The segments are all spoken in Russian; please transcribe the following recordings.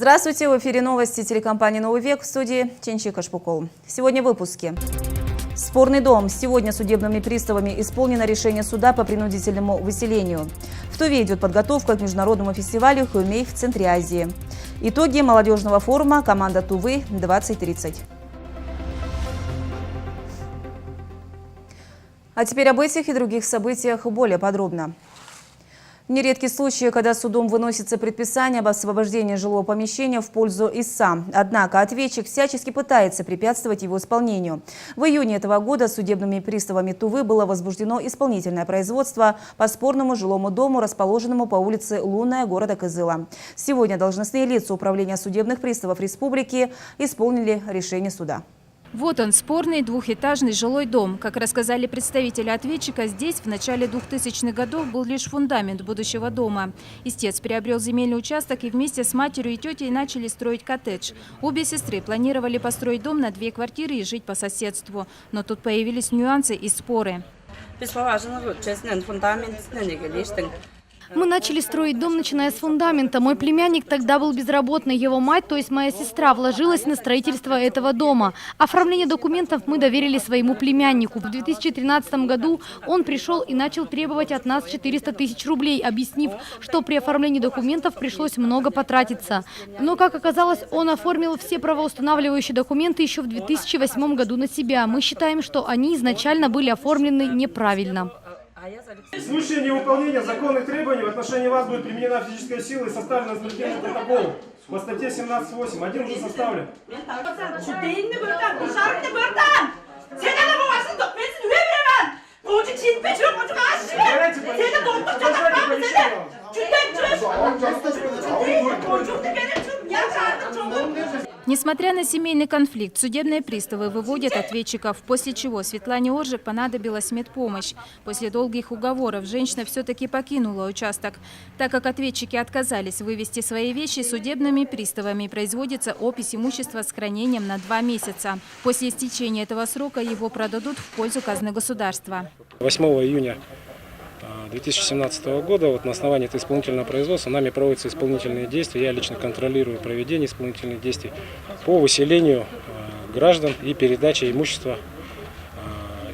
Здравствуйте, в эфире новости телекомпании «Новый век», в студии Ченчик Ашпукол. Сегодня в выпуске. Спорный дом. Сегодня судебными приставами исполнено решение суда по принудительному выселению. В Туве идет подготовка к международному фестивалю «Хюмей» в Центре Азии. Итоги молодежного форума «Команда Тувы 2030». А теперь об этих и других событиях более подробно. Нередки случаи, когда судом выносится предписание об освобождении жилого помещения в пользу истца. Однако ответчик всячески пытается препятствовать его исполнению. В июне этого года судебными приставами Тувы было возбуждено исполнительное производство по спорному жилому дому, расположенному по улице Лунная города Кызыла. Сегодня должностные лица Управления судебных приставов республики исполнили решение суда. Вот он, спорный двухэтажный жилой дом. Как рассказали представители ответчика, здесь в начале 2000-х годов был лишь фундамент будущего дома. Истец приобрел земельный участок и вместе с матерью и тетей начали строить коттедж. Обе сестры планировали построить дом на 2 квартиры и жить по соседству. Но тут появились нюансы и споры. Мы начали строить дом, начиная с фундамента. Мой племянник тогда был безработный. Его мать, то есть моя сестра, вложилась на строительство этого дома. Оформление документов мы доверили своему племяннику. В 2013 году он пришел и начал требовать от нас 400 тысяч рублей, объяснив, что при оформлении документов пришлось много потратиться. Но, как оказалось, он оформил все правоустанавливающие документы еще в 2008 году на себя. Мы считаем, что они изначально были оформлены неправильно. В случае невыполнения законных требований в отношении вас будет применена физическая сила и составлен административный протокол по статье 17.8. Один уже составлен. Несмотря на семейный конфликт, судебные приставы выводят ответчиков, после чего Светлане Оржик понадобилась медпомощь. После долгих уговоров женщина все-таки покинула участок. Так как ответчики отказались вывести свои вещи, судебными приставами производится опись имущества с хранением на 2 месяца. После истечения этого срока его продадут в пользу казны государства. 8 июня 2017 года на основании этого исполнительного производства нами проводятся исполнительные действия. Я лично контролирую проведение исполнительных действий по выселению граждан и передаче имущества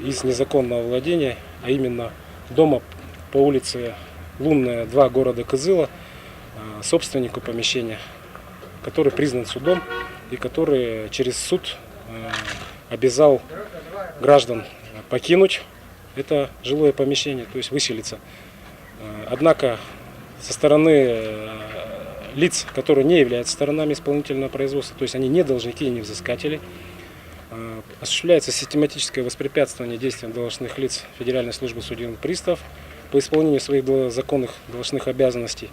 из незаконного владения, а именно дома по улице Лунная, 2 города Кызыла, собственнику помещения, который признан судом и который через суд обязал граждан покинуть это жилое помещение, то есть выселиться. Однако со стороны лиц, которые не являются сторонами исполнительного производства, то есть они не должники и не взыскатели, осуществляется систематическое воспрепятствование действиям должностных лиц Федеральной службы судебных приставов по исполнению своих законных должностных обязанностей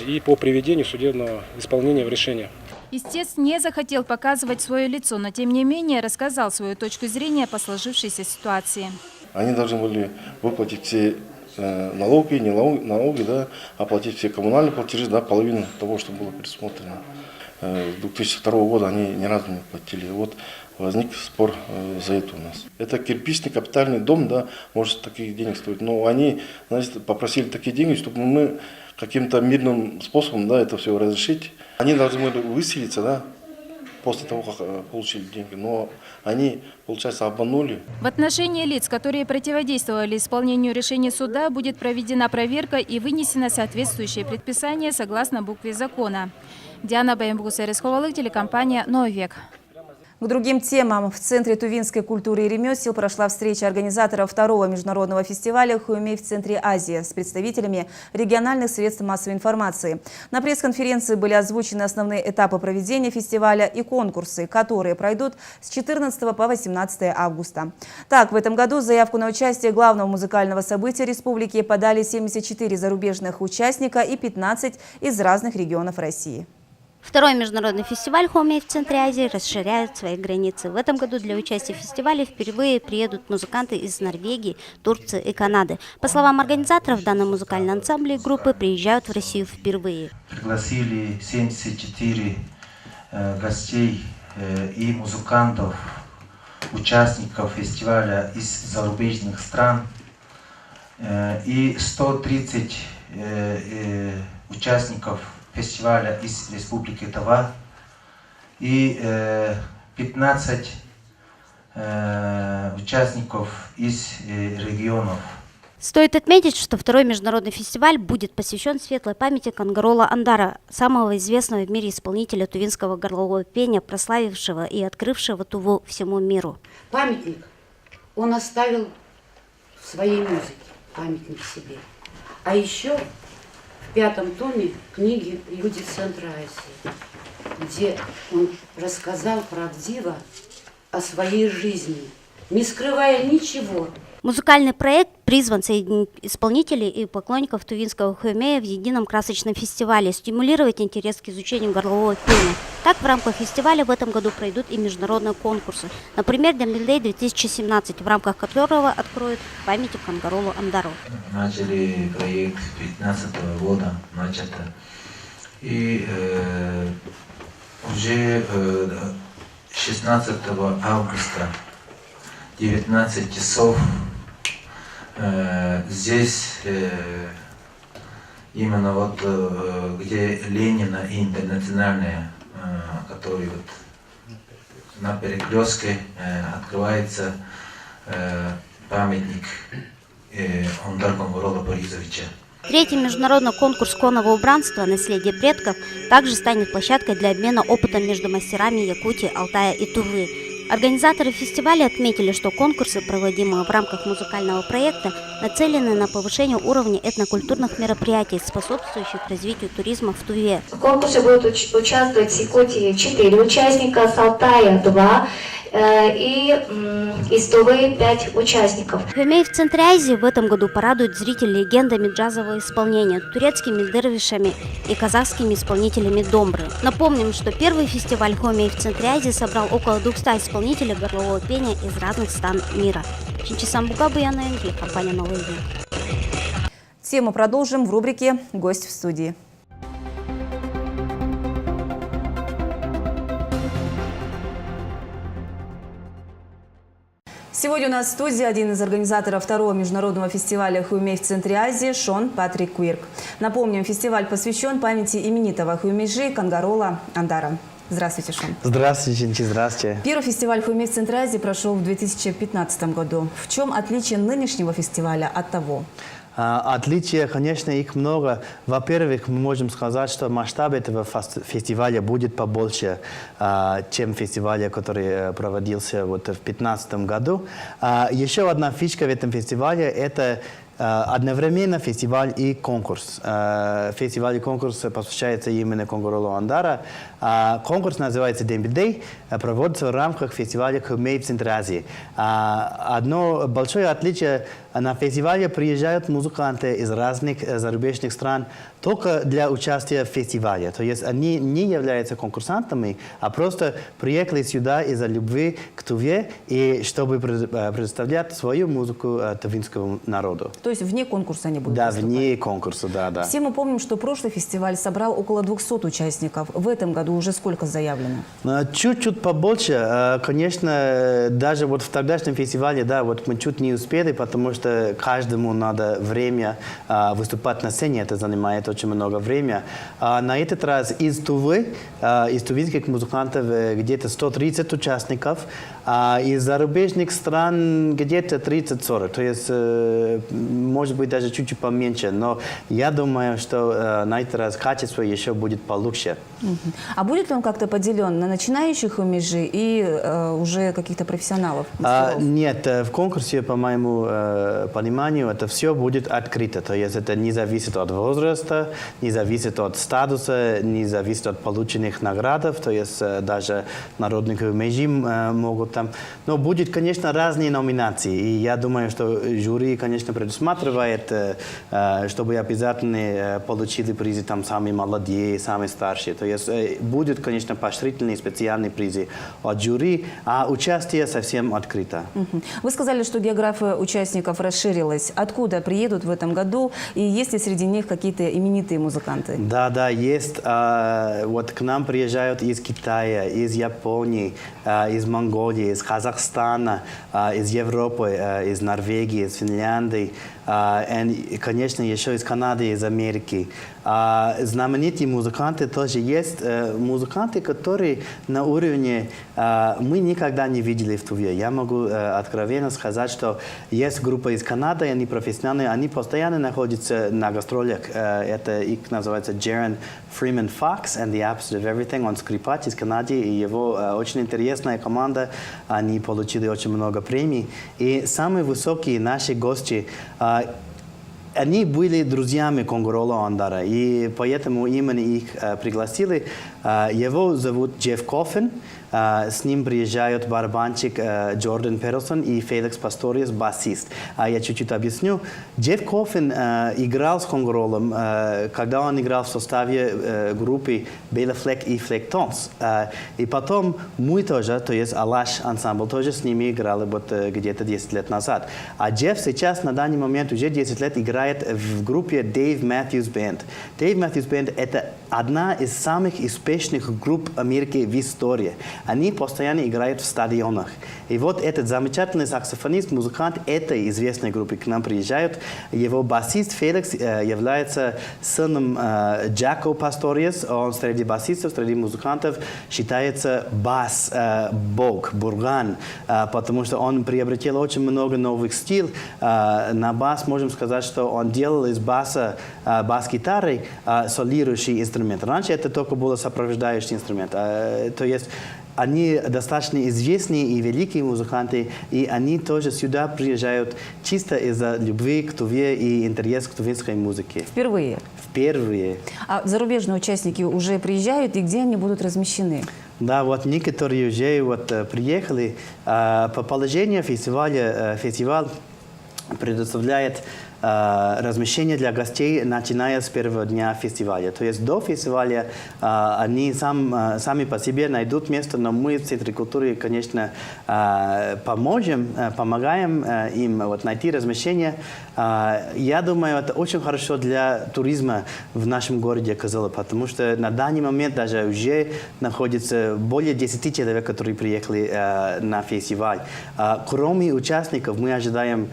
и по приведению судебного исполнения в решение. Истец не захотел показывать свое лицо, но тем не менее рассказал свою точку зрения по сложившейся ситуации. Они должны были выплатить все налоги, не налоги, да, оплатить все коммунальные платежи, да, половину того, что было предусмотрено. С 2002 года они ни разу не платили. Вот возник спор за это у нас. Это кирпичный капитальный дом, да, может таких денег стоить, но они, значит, попросили такие деньги, чтобы мы каким-то мирным способом, да, это все разрешить. Они должны были выселиться, да, после того, как получили деньги, но они, получается, обманули. В отношении лиц, которые противодействовали исполнению решения суда, будет проведена проверка и вынесено соответствующее предписание согласно букве закона. Диана Баембугусересховалык, телекомпания «Новый век». К другим темам. В Центре тувинской культуры и ремесел прошла встреча организаторов 2-го международного фестиваля «Хюмей» в Центре Азии с представителями региональных средств массовой информации. На пресс-конференции были озвучены основные этапы проведения фестиваля и конкурсы, которые пройдут с 14 по 18 августа. Так, в этом году заявку на участие главного музыкального события республики подали 74 зарубежных участника и 15 из разных регионов России. 2-й международный фестиваль «Хюмей» в Центре Азии расширяет свои границы. В этом году для участия в фестивале впервые приедут музыканты из Норвегии, Турции и Канады. По словам организаторов, данные музыкальные ансамбли и группы приезжают в Россию впервые. Пригласили 74 гостей и музыкантов, участников фестиваля из зарубежных стран и 130 участников фестиваля из Республики Тыва и 15 участников из регионов. Стоит отметить, что второй международный фестиваль будет посвящен светлой памяти Кангарола Андара, самого известного в мире исполнителя тувинского горлового пения, прославившего и открывшего Туву всему миру. Памятник он оставил в своей музыке, памятник себе. А еще в 5-м томе книги «Люди Центра Азии», где он рассказал правдиво о своей жизни, не скрывая ничего. Музыкальный проект призван соединить исполнителей и поклонников тувинского хуэмея в едином красочном фестивале, стимулировать интерес к изучению горлового пения. Так, в рамках фестиваля в этом году пройдут и международные конкурсы. Например, Дембелдей 2017, в рамках которого откроют память Кангаролу Андару. Начали проект 2015 года, и уже 16 августа 19 часов здесь именно вот где Ленина и Интернациональная, который вот на перекрестке открывается памятник Ондар Кангарола Борисовича. Третий международный конкурс конного убранства «Наследие предков» также станет площадкой для обмена опытом между мастерами Якутии, Алтая и Тувы. Организаторы фестиваля отметили, что конкурсы, проводимые в рамках музыкального проекта, нацелены на повышение уровня этнокультурных мероприятий, способствующих развитию туризма в Туве. В конкурсе будут участвовать с Якутии 4 участника, с Алтая 2 и из Тувы 5 участников. Хуэмей в Центре Азии в этом году порадует зрителей легендами джазового исполнения, турецкими дервишами и казахскими исполнителями домбры. Напомним, что первый фестиваль Хуэмей в Центре Азии собрал около 200 исполнителей горлового пения из разных стран мира. Чинчисан Бугабуяна, телекомпания «Новый век». Тему продолжим в рубрике «Гость в студии». Сегодня у нас в студии один из организаторов второго международного фестиваля Хуэмей в Центре Азии Шон Патрик Куирк. Напомним, фестиваль посвящен памяти именитого хуэмейджи Кангарола Андара. Здравствуйте, Шон. Здравствуйте, Чинчи, здравствуйте. Первый фестиваль Хуэмей в Центре Азии прошел в 2015 году. В чем отличие нынешнего фестиваля от того? Отличия, конечно, их много. Во-первых, мы можем сказать, что масштаб этого фестиваля будет побольше, чем фестиваля, который проводился вот в 2015 году. Еще одна фишка в этом фестивале – это одновременно фестиваль и конкурс. Фестиваль и конкурс посвящается именно Кангаролу Андара. Конкурс называется Дембелдей, проводится в рамках фестиваля Хуэмей в Центре Азии. Одно большое отличие – на фестивале приезжают музыканты из разных зарубежных стран только для участия в фестивале. То есть они не являются конкурсантами, а просто приехали сюда из-за любви к Туве и чтобы предоставлять свою музыку тувинскому народу. То есть вне конкурса они будут Да, выступать? вне конкурса, да. Все мы помним, что прошлый фестиваль собрал около 200 участников. В этом году уже сколько заявлено? Чуть-чуть побольше. Конечно, даже вот в тогдашнем фестивале, да, вот мы чуть не успели, потому что каждому надо время выступать на сцене, это занимает очень много времени. На этот раз из Тувы, из тувинских музыкантов где-то 130 участников, а из зарубежных стран где-то 30-40, то есть может быть даже чуть-чуть поменьше, но я думаю, что на этот раз качество еще будет получше. А будет ли он как-то поделен на начинающих хуэмейджи и уже каких-то профессионалов? Нет, в конкурсе, по моему пониманию, это все будет открыто. То есть это не зависит от возраста, не зависит от статуса, не зависит от полученных наградов. То есть даже народные хуэмейджи могут там. Но будет, конечно, разные номинации. И я думаю, что жюри, конечно, предусматривает, чтобы обязательно получили призы там самые молодые, самые старшие. То есть будет, конечно, поощрительные специальные призы от жюри, а участие совсем открыто. Вы сказали, что география участников расширилась. Откуда приедут в этом году? И есть ли среди них какие-то именитые музыканты? Да, есть. Вот к нам приезжают из Китая, из Японии, из Монголии, из Казахстана, из Европы, из Норвегии, из Финляндии. И, конечно, еще из Канады, из Америки. А знаменитые музыканты тоже есть. Музыканты, которые на уровне мы никогда не видели в Туве. Я могу откровенно сказать, что есть группа из Канады, они профессиональные, они постоянно находятся на гастролях. Это их называется Jaron Freeman Fox and the Opposite of Everything. Он скрипач из Канады, и его очень интересная команда. Они получили очень много премий. И самые высокие наши гости, они были друзьями Конгорола Ондара, и поэтому именно их пригласили. Его зовут Джефф Коффин. С ним приезжают барабанщик Джордан Перлсон и Феликс Пасториус, басист. Я чуть-чуть объясню. Джефф Коффин играл с Конгоролом, когда он играл в составе группы Bela Fleck и Flecktones. И потом мы тоже, то есть Алаш ансамбль, тоже с ними играли вот где-то 10 лет назад. А Джефф сейчас на данный момент уже 10 лет играет в группе Dave Matthews Band. Dave Matthews Band – это одна из самых успешных групп Америки в истории. Они постоянно играют в стадионах. И вот этот замечательный саксофонист, музыкант этой известной группы к нам приезжает. Его басист Феликс является сыном Джако Пасториус. Он среди басистов, среди музыкантов считается бас-бог, бурган, потому что он приобретел очень много новых стилей. На бас можем сказать, что он делал из баса бас-гитары солирующий инструмент. Раньше это только был сопровождающий инструмент. То есть они достаточно известные и великие музыканты, и они тоже сюда приезжают чисто из-за любви к Туве и интерес к тувинской музыке. Впервые? Впервые. А зарубежные участники уже приезжают, и где они будут размещены? Да, вот некоторые уже вот приехали. По положению фестиваля, фестиваль предоставляет размещение для гостей, начиная с первого дня фестиваля. То есть до фестиваля они сами по себе найдут место, но мы в Центре культуры, конечно, помогаем им вот, найти размещение. Я думаю, это очень хорошо для туризма в нашем городе Кызылы, потому что на данный момент даже уже находится более 10 человек, которые приехали на фестиваль. Кроме участников мы ожидаем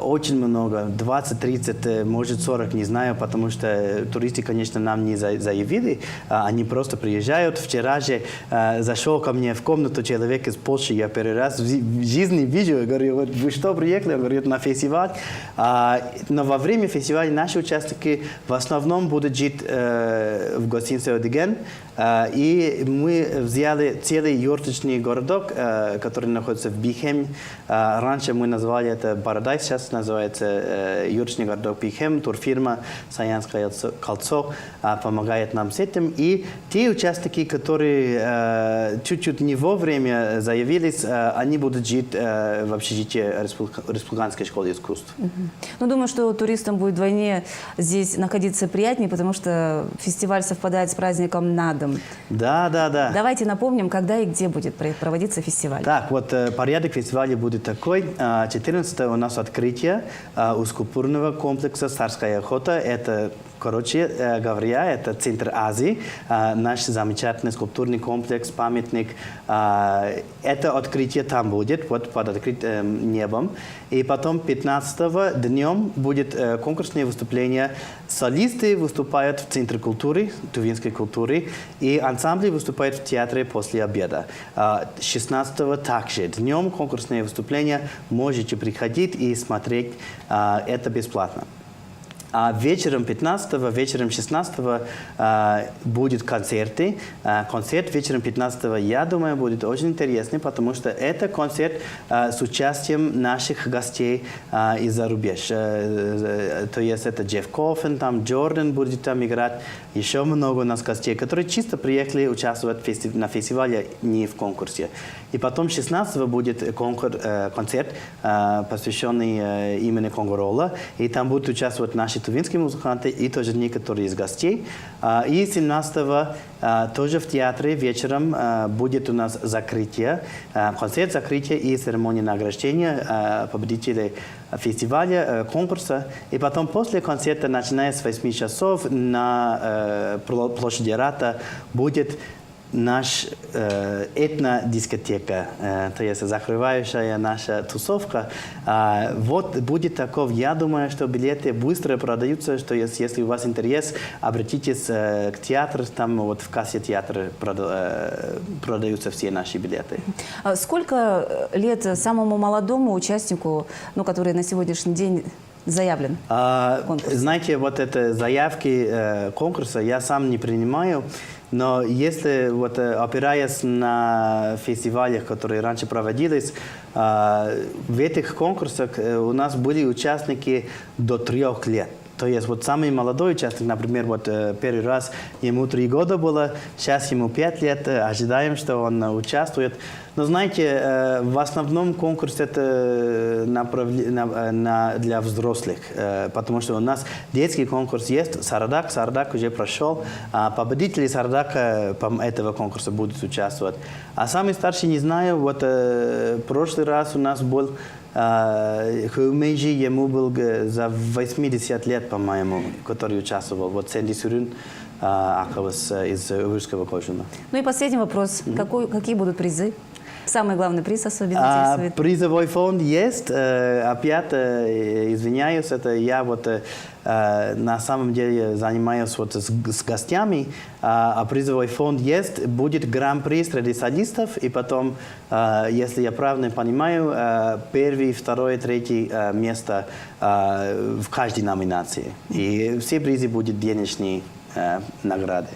очень много, 20, 30, может 40, не знаю, потому что туристы, конечно, нам не заявили, они просто приезжают. Вчера же зашел ко мне в комнату человек из Польши, я первый раз в жизни вижу, я говорю, вот вы что приехали? Он говорит, на фестиваль. Но во время фестиваля наши участники в основном будут жить в гостинице «Одиген», и мы взяли целый юрточный городок, который находится в Бихем. Раньше мы назвали это Бородай, сейчас называется юрточный городок Бихем. Турфирма «Саянское кольцо» помогает нам с этим. И те участники, которые чуть-чуть не вовремя заявились, они будут жить в общежитии Республиканской школы искусств. Ну, думаю, что туристам будет вдвойне здесь находиться приятнее, потому что фестиваль совпадает с праздником на дом. Да. Давайте напомним, когда и где будет проводиться фестиваль. Так, вот порядок фестиваля будет такой. 14 у нас открытие у скульптурного комплекса «Царская охота». Это, короче говоря, это центр Азии, наш замечательный скульптурный комплекс, памятник. Это открытие там будет, вот под открытым небом. И потом 15-го днем будет конкурсное выступление. Солисты выступают в Центре культуры, тувинской культуры, и ансамбли выступают в театре после обеда. 16-го также днем конкурсное выступление. Можете приходить и смотреть, это бесплатно. А вечером 15-го, вечером 16-го будут концерты. Концерт вечером 15-го, я думаю, будет очень интересный, потому что это концерт с участием наших гостей из-за рубежа. То есть это Джефф Коффин, там Джордан будет там играть, еще много у нас гостей, которые чисто приехали участвовать на фестивале, не в конкурсе. И потом 16-го будет концерт, посвященный имени Конгорола, и там будут участвовать наши тувинские музыканты и тоже некоторые из гостей. И 17-го тоже в театре вечером будет у нас закрытие, концерт закрытия и церемония награждения победителей фестиваля, конкурса. И потом после концерта, начиная с 8 часов, на площади Рата будет наш этнодискотека, то есть закрывающая наша тусовка. Вот будет таков. Я думаю, что билеты быстро продаются, что если у вас интерес, обратитесь к театру, там вот в кассе театра продаются все наши билеты. Сколько лет самому молодому участнику, ну, который на сегодняшний день заявлен? Знаете, вот это заявки конкурса я сам не принимаю, но если вот опираясь на фестивалях, которые раньше проводились, в этих конкурсах у нас были участники до 3 лет. То есть вот самый молодой участник, например, вот первый раз ему 3 года было, сейчас ему 5 лет, ожидаем, что он участвует. Но знаете, в основном конкурс это для взрослых, потому что у нас детский конкурс есть, Сардак уже прошел, а победители Сардака этого конкурса будут участвовать. А самый старший не знаю, вот прошлый раз у нас был Хюмейджи, ему был за 80 лет, по-моему, который участвовал. Вот Сэнди Сюрин из Ужского Кожуна. Ну и последний вопрос. Какие будут призы? Самый главный приз особенно интересует. Призовой фонд есть. Опять, извиняюсь, это я вот на самом деле занимаюсь вот с гостями. А призовой фонд есть. Будет гран-при среди солистов. И потом, если я правильно понимаю, 1, 2, 3 место в каждой номинации. И все призы будут денежные награды.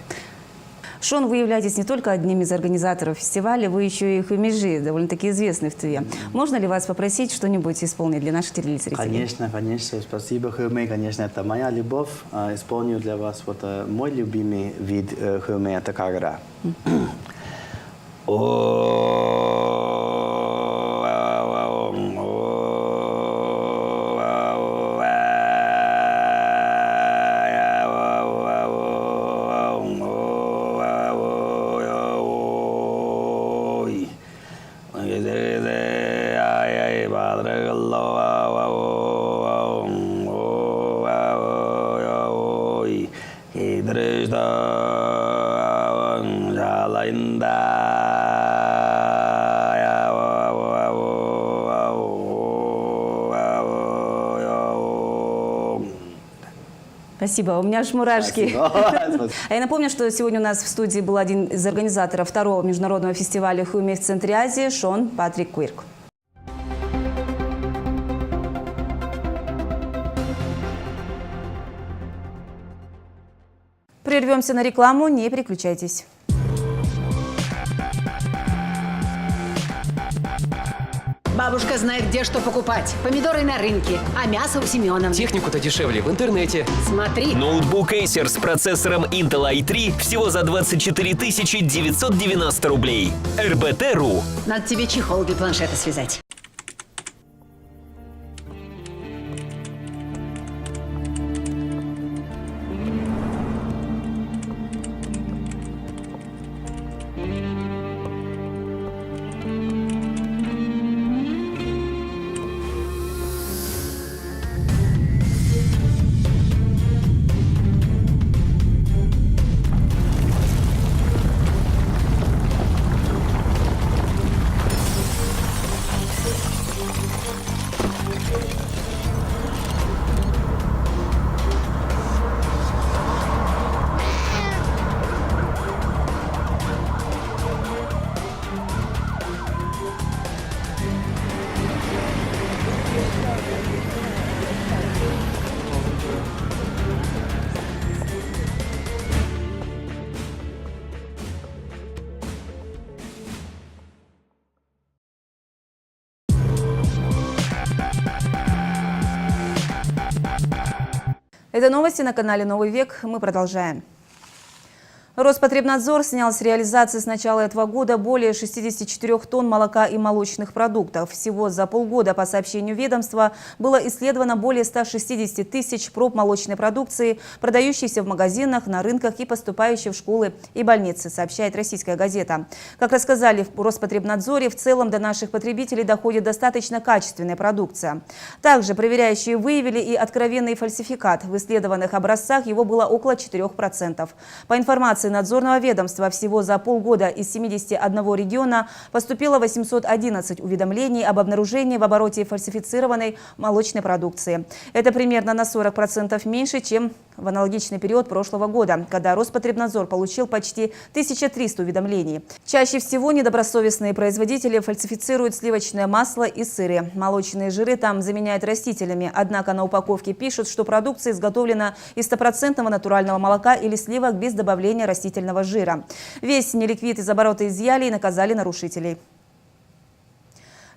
Шон, вы являетесь не только одним из организаторов фестиваля, вы еще и хюмейджи, довольно-таки известный в Туве. Можно ли вас попросить что-нибудь исполнить для наших телезрителей? Конечно, конечно. Спасибо, хюмей. Конечно, это моя любовь. Исполню для вас вот мой любимый вид хюмей, это кагра. Спасибо, у меня аж мурашки. А я напомню, что сегодня у нас в студии был один из организаторов 2-го международного фестиваля «Хюмей» в центре Азии, Шон Патрик Куирк. Прервемся на рекламу, не переключайтесь. Бабушка знает, где что покупать. Помидоры на рынке, а мясо у Семеновны. Технику-то дешевле в интернете. Смотри. Ноутбук Acer с процессором Intel i3 всего за 24 990 рублей. РБТ.ру. Надо тебе чехол для планшета связать. Это новости на канале «Новый век». Мы продолжаем. Роспотребнадзор снял с реализации с начала этого года более 64 тонн молока и молочных продуктов. Всего за полгода, по сообщению ведомства, было исследовано более 160 тысяч проб молочной продукции, продающейся в магазинах, на рынках и поступающей в школы и больницы, сообщает «Российская газета». Как рассказали в Роспотребнадзоре, в целом до наших потребителей доходит достаточно качественная продукция. Также проверяющие выявили и откровенный фальсификат. В исследованных образцах его было около 4%. По информации информации надзорного ведомства, всего за полгода из 71 региона поступило 811 уведомлений об обнаружении в обороте фальсифицированной молочной продукции. Это примерно на 40% меньше, чем в аналогичный период прошлого года, когда Роспотребнадзор получил почти 1300 уведомлений. Чаще всего недобросовестные производители фальсифицируют сливочное масло и сыры. Молочные жиры там заменяют растительными, однако на упаковке пишут, что продукция изготовлена из 100% натурального молока или сливок без добавления растительного жира. Весь неликвид из оборота изъяли и наказали нарушителей.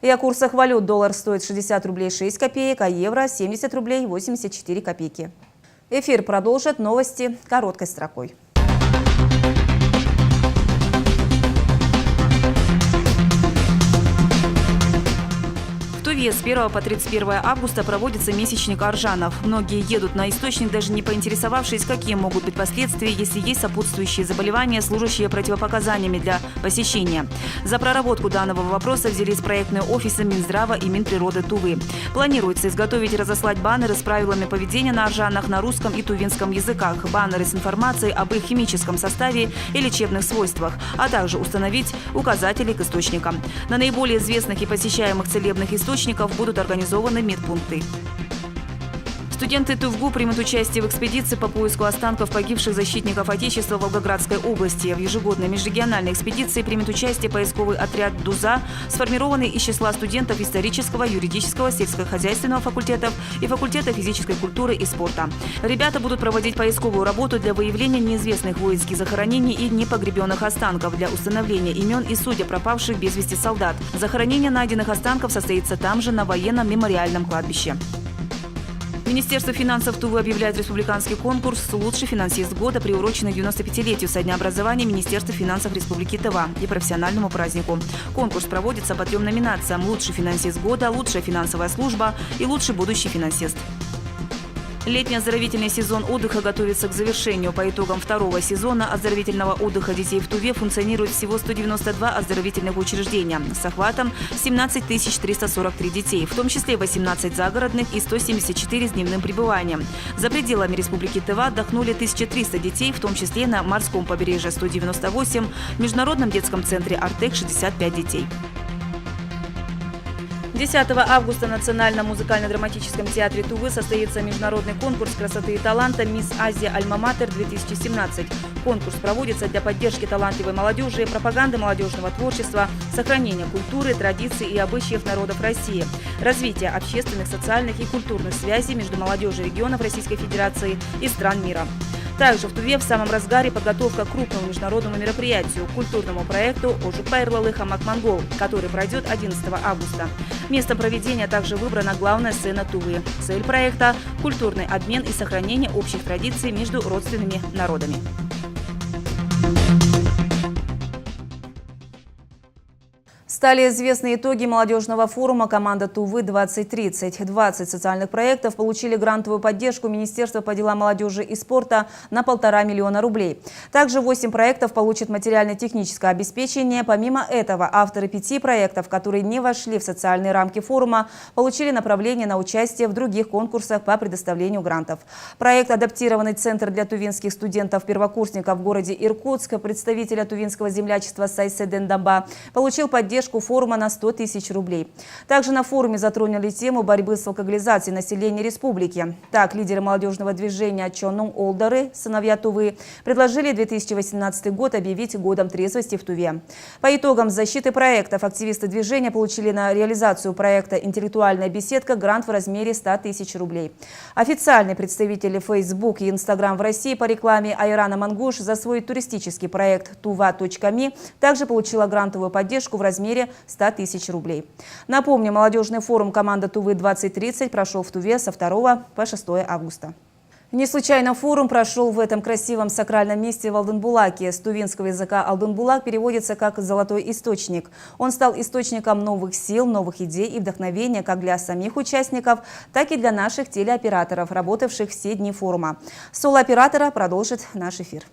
И о курсах валют: доллар стоит 60 рублей 6 копеек, а евро 70 рублей 84 копейки. Эфир продолжат новости короткой строкой. В Туве с 1 по 31 августа проводится месячник Аржанов. Многие едут на источник, даже не поинтересовавшись, какие могут быть последствия, если есть сопутствующие заболевания, служащие противопоказаниями для посещения. За проработку данного вопроса взялись проектные офисы Минздрава и Минприроды Тувы. Планируется изготовить и разослать баннеры с правилами поведения на Аржанах на русском и тувинском языках, баннеры с информацией об их химическом составе и лечебных свойствах, а также установить указатели к источникам. На наиболее известных и посещаемых целебных источниках будут организованы медпункты. Студенты ТУВГУ примут участие в экспедиции по поиску останков погибших защитников Отечества в Волгоградской области. В ежегодной межрегиональной экспедиции примет участие поисковый отряд «Дуза», сформированный из числа студентов исторического, юридического, сельскохозяйственного факультетов и факультета физической культуры и спорта. Ребята будут проводить поисковую работу для выявления неизвестных воинских захоронений и непогребенных останков, для установления имен и судеб пропавших без вести солдат. Захоронение найденных останков состоится там же, на военном мемориальном кладбище. Министерство финансов Тувы объявляет республиканский конкурс «Лучший финансист года», приуроченный к 95-летию со дня образования Министерства финансов Республики Тыва и профессиональному празднику. Конкурс проводится по 3 номинациям: «Лучший финансист года», «Лучшая финансовая служба» и «Лучший будущий финансист». Летний оздоровительный сезон отдыха готовится к завершению. По итогам второго сезона оздоровительного отдыха детей в Туве функционирует всего 192 оздоровительных учреждения с охватом 17 343 детей, в том числе 18 загородных и 174 с дневным пребыванием. За пределами Республики Тыва отдохнули 1300 детей, в том числе на морском побережье 198, в Международном детском центре «Артек» 65 детей. 10 августа в Национальном музыкально-драматическом театре Тувы состоится международный конкурс красоты и таланта «Мисс Азия Альма-Матер-2017». Конкурс проводится для поддержки талантливой молодежи, пропаганды молодежного творчества, сохранения культуры, традиций и обычаев народов России, развития общественных, социальных и культурных связей между молодежью регионов Российской Федерации и стран мира. Также в Туве в самом разгаре подготовка к крупному международному мероприятию, культурному проекту «Ожукпайрлалы Хамак Монгол», который пройдет 11 августа. Местом проведения также выбрана главная сцена Тувы. Цель проекта – культурный обмен и сохранение общих традиций между родственными народами. Стали известны итоги молодежного форума «Команда Тувы-2030». 20 социальных проектов получили грантовую поддержку Министерства по делам молодежи и спорта на 1,5 миллиона рублей. Также 8 проектов получат материально-техническое обеспечение. Помимо этого, авторы 5 проектов, которые не вошли в социальные рамки форума, получили направление на участие в других конкурсах по предоставлению грантов. Проект «Адаптированный центр для тувинских студентов-первокурсников» в городе Иркутск представителя тувинского землячества Сайседен Дамба получил поддержку форума на 100 тысяч рублей. Также на форуме затронули тему борьбы с алкоголизацией населения республики. Так, лидеры молодежного движения Чонун Олдары, сыновья Тувы, предложили 2018 год объявить годом трезвости в Туве. По итогам защиты проектов активисты движения получили на реализацию проекта «Интеллектуальная беседка» грант в размере 100 тысяч рублей. Официальный представитель Facebook и Instagram в России по рекламе Айрана Мангуш за свой туристический проект «Тува.ми» также получила грантовую поддержку в размере 100 тысяч рублей. Напомню, молодежный форум «Команда Тувы-2030» прошел в Туве со 2 по 6 августа. Не случайно форум прошел в этом красивом сакральном месте в Алдынбулаке. С тувинского языка Алдынбулак переводится как «золотой источник». Он стал источником новых сил, новых идей и вдохновения как для самих участников, так и для наших телеоператоров, работавших все дни форума. Соло-оператора продолжит наш эфир.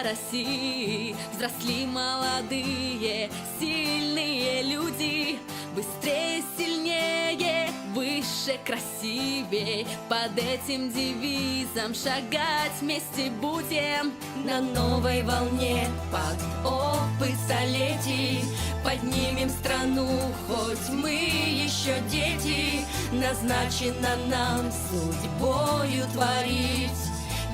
России взросли молодые, сильные люди. Быстрее, сильнее, выше, красивее. Под этим девизом шагать вместе будем. На новой волне под опыт столетий поднимем страну, хоть мы еще дети. Назначено нам судьбою творить,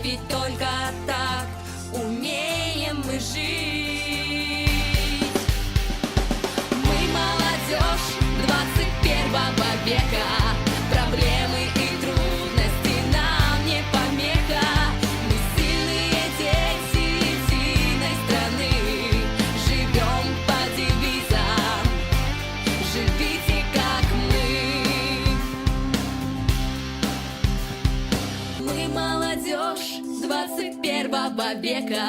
ведь только так умеем мы жить. Мы молодежь 21 века, проблемы и трудности нам не помеха. Мы сильные дети единой страны, живем по девизам, живите как мы. Мы молодежь 21 века,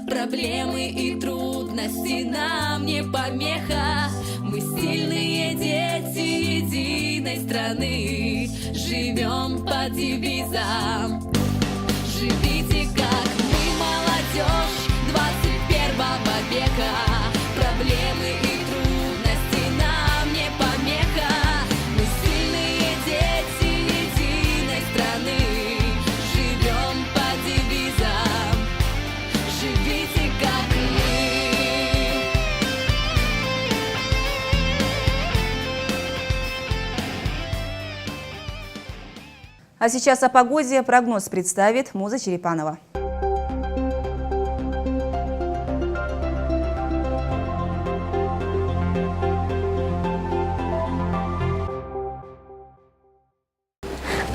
проблемы и трудности нам не помеха. Мы сильные дети единой страны, живем по девизам, живите как мы. Молодежь 21 века, проблемы и трудности нам не помеха. Мы сильные дети единой страны, живем по девизам, живите как мы. А сейчас о погоде прогноз представит Муза Черепанова.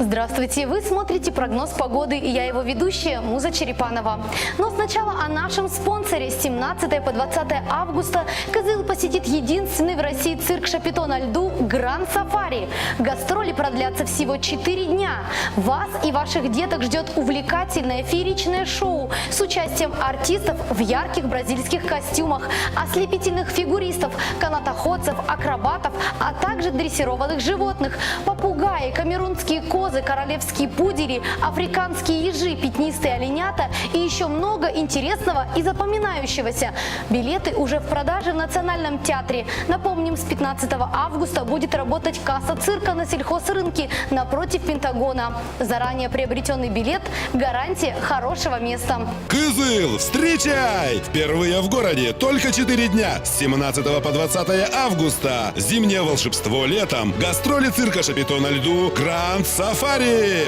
Здравствуйте! Вы смотрите прогноз погоды, и я его ведущая Муза Черепанова. Но сначала о нашем спонсоре. С 17 по 20 августа Кызыл посетит единственный в России цирк Шапито на льду Гранд Сафари. Гастроли продлятся всего 4 дня. Вас и ваших деток ждет увлекательное фееричное шоу с участием артистов в ярких бразильских костюмах, ослепительных фигуристов, канатоходцев, акробатов, а также дрессированных животных – попугаи, камерунские козы, королевские пудели, африканские ежи, пятнистые оленята и еще много интересного и запоминающегося. Билеты уже в продаже в Национальном театре. Напомним, с 15 августа будет работать касса цирка на сельхозрынке напротив Пентагона. Заранее приобретенный билет – гарантия хорошего места. Кызыл, встречай! Впервые в городе только 4 дня с 17 по 20 августа. Зимнее волшебство летом. Гастроли цирка Шапито на льду Гранд Сафари.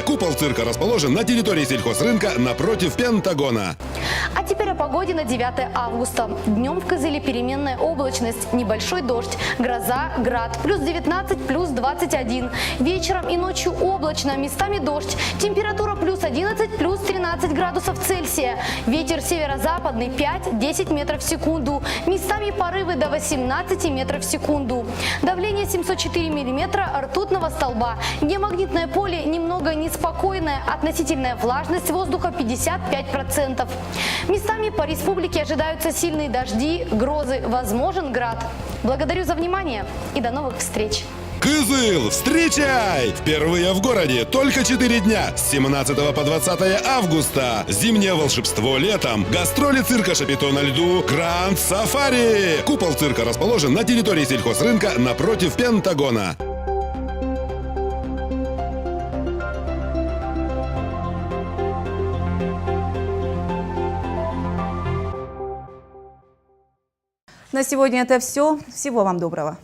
Купол цирка расположен на территории сельхозрынка напротив Пентагона. А теперь о погоде на 9 августа. Днем в Кызыле переменная облачность, небольшой дождь, гроза, град, плюс 19, плюс 21. Вечером и ночью облачно, местами дождь. Температура плюс 11, плюс 13 градусов Цельсия. Ветер северо-западный 5-10 метров в секунду. Местами порывы до 18 метров в секунду. Давление 704 миллиметра ртутного столба. Геомагнитное поле немного неспокойное, относительная влажность воздуха 55%. Местами по республике ожидаются сильные дожди, грозы, возможен град. Благодарю за внимание и до новых встреч! Кызыл, встречай! Впервые в городе только 4 дня с 17 по 20 августа. Зимнее волшебство летом. Гастроли цирка Шапито на льду Гранд Сафари. Купол цирка расположен на территории сельхозрынка напротив Пентагона. На сегодня это все. Всего вам доброго.